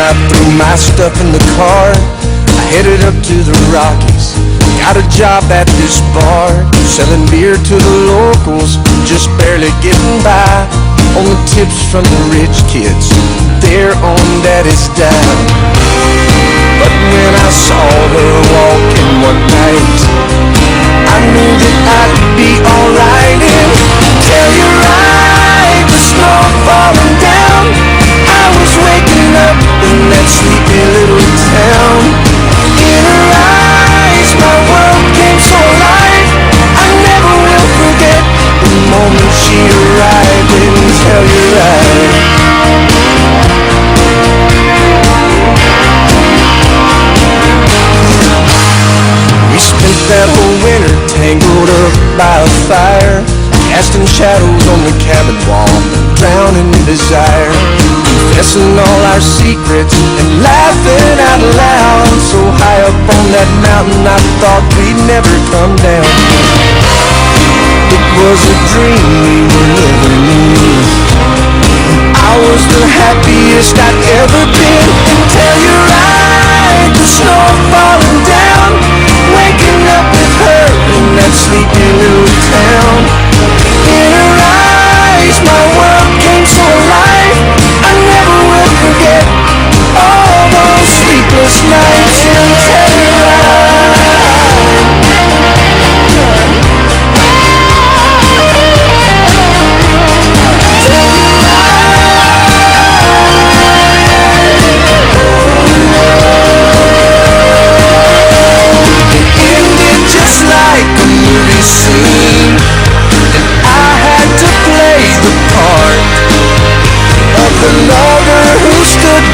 I threw my stuff in the car. I headed up to the Rockies, got a job at this bar, selling beer to the locals, just barely getting by on the tips from the rich kids, they're on daddy's dime. But when I saw her walking one night, I knew that I'd be alright. And tell you right, the snow falling down, I was waking up in that sleepy little town. In her eyes, my world came so alive, I never will forget the moment she arrived. And tell you right, we spent that whole winter tangled up by a fire, casting shadows on the cabin wall, drowning in desire, confessing all our secrets and laughing out loud. So high up on that mountain I thought we'd never come down. It was a dream we were living in. I was the happiest I'd ever been. And tell you right, the snow falling down, waking up with her in that sleepy little town. In her eyes, my world came so alive, I never will forget all those sleepless nights. And tell you right,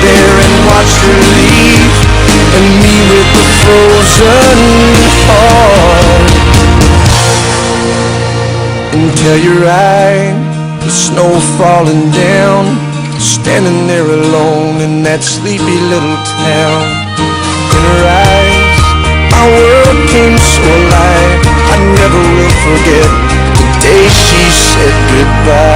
there and watched her leave, and me with the frozen heart. And tell you right, the snow falling down, standing there alone in that sleepy little town. In her eyes, my world came so alive, I never will forget the day she said goodbye.